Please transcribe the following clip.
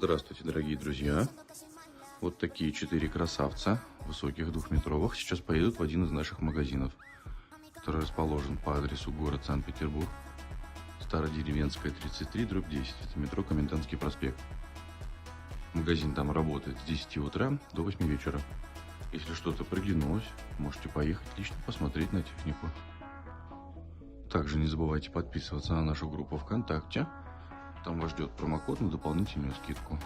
Здравствуйте, дорогие друзья. Вот такие 4 красавца, высоких, двухметровых, сейчас поедут в один из наших магазинов, который расположен по адресу город Санкт-Петербург, Стародеревенская, 33/10, это метро Комендантский проспект. Магазин там работает с 10 утра до 8 вечера. Если что-то приглянулось, можете поехать лично посмотреть на технику. Также не забывайте подписываться на нашу группу ВКонтакте. Там вас ждет промокод на дополнительную скидку.